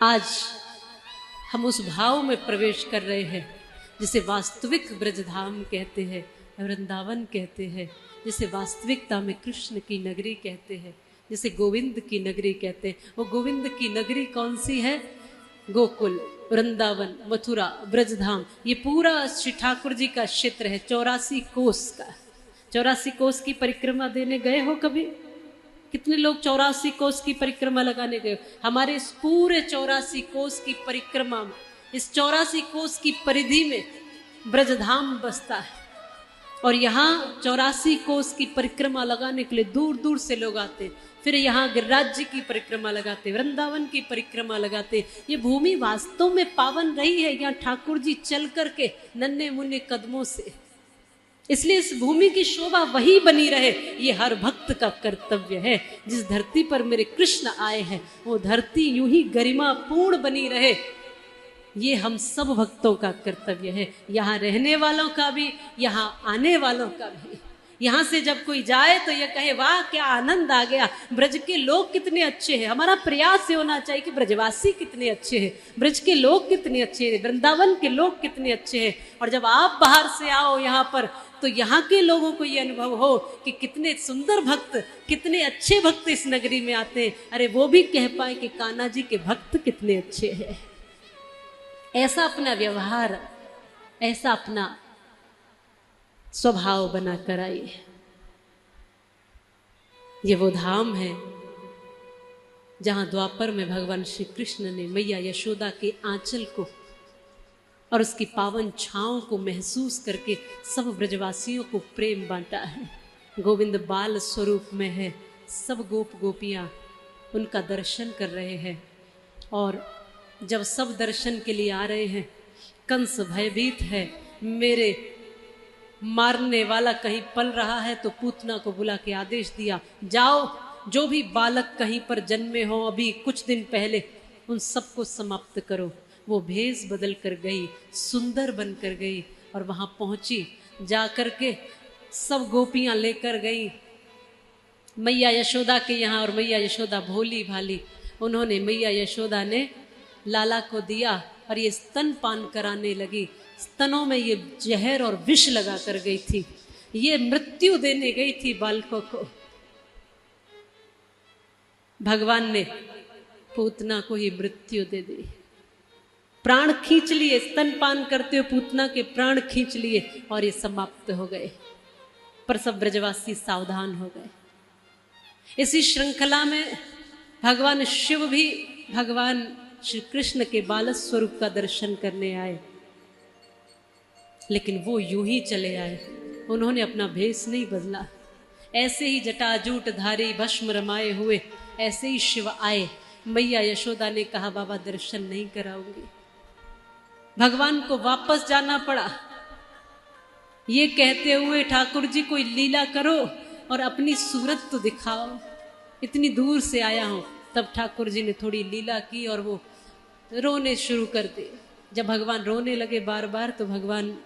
आज हम उस भाव में प्रवेश कर रहे हैं जिसे वास्तविक ब्रजधाम कहते हैं, वृंदावन कहते हैं, जिसे वास्तविकता में कृष्ण की नगरी कहते हैं, जिसे गोविंद की नगरी कहते हैं। वो गोविंद की नगरी कौन सी है? गोकुल, वृंदावन, मथुरा, ब्रजधाम। ये पूरा श्री ठाकुर जी का क्षेत्र है, 84 कोस का। 84 कोस की परिक्रमा देने गए हो कभी? कितने लोग 84 कोस की परिक्रमा लगाने गए? हमारे इस पूरे 84 कोस की परिक्रमा में, इस 84 कोस की परिधि में ब्रजधाम बसता है। और यहाँ 84 कोस की परिक्रमा लगाने के लिए दूर दूर से लोग आते हैं। फिर यहाँ गिरिराज जी की परिक्रमा लगाते, वृंदावन की परिक्रमा लगाते। ये भूमि वास्तव में पावन रही है, यहाँ ठाकुर जी चल करके नन्हे मुन्ने कदमों से। इसलिए इस भूमि की शोभा वही बनी रहे, ये हर भक्त का कर्तव्य है। जिस धरती पर मेरे कृष्ण आए हैं वो धरती यूं ही गरिमा पूर्ण बनी रहे, ये हम सब भक्तों का कर्तव्य है। यहाँ रहने वालों का भी, यहाँ आने वालों का भी। यहाँ से जब कोई जाए तो ये कहे वाह क्या आनंद आ गया, ब्रज के लोग कितने अच्छे हैं। हमारा प्रयास ये होना चाहिए कि ब्रजवासी कितने अच्छे हैं, ब्रज के लोग कितने अच्छे हैं, वृंदावन के लोग कितने अच्छे हैं। और जब आप बाहर से आओ यहाँ पर तो यहाँ के लोगों को ये अनुभव हो कि कितने सुंदर भक्त, कितने अच्छे भक्त इस नगरी में आते हैं। अरे वो भी कह पाए कि कान्हा जी के भक्त कितने अच्छे हैं। ऐसा अपना व्यवहार, ऐसा अपना स्वभाव बनाकर आइए। ये वो धाम है जहां द्वापर में भगवान श्री कृष्ण ने मैया यशोदा के आंचल को और उसकी पावन छांव को महसूस करके सब ब्रजवासियों को प्रेम बांटा है। गोविंद बाल स्वरूप में है, सब गोप गोपियां उनका दर्शन कर रहे हैं। और जब सब दर्शन के लिए आ रहे हैं, कंस भयभीत है, मेरे मारने वाला कहीं पल रहा है, तो पूतना को बुला के आदेश दिया, जाओ जो भी बालक कहीं पर जन्मे हो अभी कुछ दिन पहले, उन सबको समाप्त करो। वो भेष बदल कर गई, सुंदर बनकर गई और वहां पहुंची। जा करके सब गोपियां लेकर गई मैया यशोदा के यहाँ। और मैया यशोदा भोली भाली, उन्होंने मैया यशोदा ने लाला को दिया और ये स्तनपान कराने लगी। स्तनों में ये जहर और विष लगा कर गई थी, ये मृत्यु देने गई थी बालकों को। भगवान ने पूतना को ही मृत्यु दे दी, प्राण खींच लिए। स्तनपान करते हुए पूतना के प्राण खींच लिए और ये समाप्त हो गए। पर सब ब्रजवासी सावधान हो गए। इसी श्रृंखला में भगवान शिव भी भगवान श्री कृष्ण के बाल स्वरूप का दर्शन करने आए, लेकिन वो यूं ही चले आए, उन्होंने अपना भेष नहीं बदला। ऐसे ही जटाजूट धारी भस्म रमाए हुए ऐसे ही शिव आए। मैया यशोदा ने कहा बाबा दर्शन नहीं कराऊंगी। भगवान को वापस जाना पड़ा। ये कहते हुए ठाकुर जी कोई लीला करो और अपनी सूरत तो दिखाओ, इतनी दूर से आया हूं। तब ठाकुर जी ने थोड़ी लीला की और वो रोने शुरू कर दिए। जब भगवान रोने लगे बार बार तो भगवान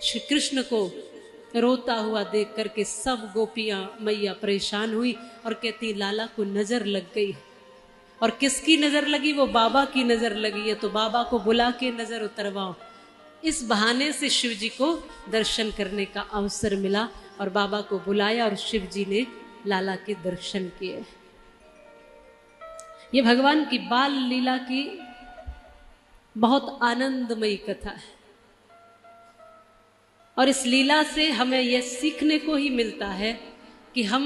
श्री कृष्ण को रोता हुआ देख करके सब गोपियां मैया परेशान हुई और कहती लाला को नजर लग गई। और किसकी नजर लगी? वो बाबा की नजर लगी है, तो बाबा को बुला के नजर उतरवाओ। इस बहाने से शिव जी को दर्शन करने का अवसर मिला और बाबा को बुलाया और शिव जी ने लाला के दर्शन किए। ये भगवान की बाल लीला की बहुत आनंदमयी कथा है। और इस लीला से हमें यह सीखने को ही मिलता है कि हम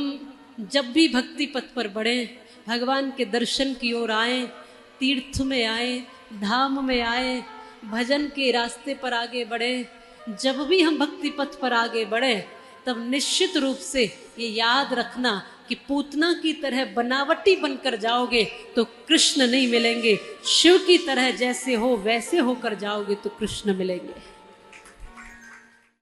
जब भी भक्ति पथ पर बढ़ें, भगवान के दर्शन की ओर आए, तीर्थ में आए, धाम में आए, भजन के रास्ते पर आगे बढ़ें, जब भी हम भक्ति पथ पर आगे बढ़ें तब निश्चित रूप से ये याद रखना कि पूतना की तरह बनावटी बनकर जाओगे तो कृष्ण नहीं मिलेंगे। शिव की तरह जैसे हो वैसे होकर जाओगे तो कृष्ण मिलेंगे।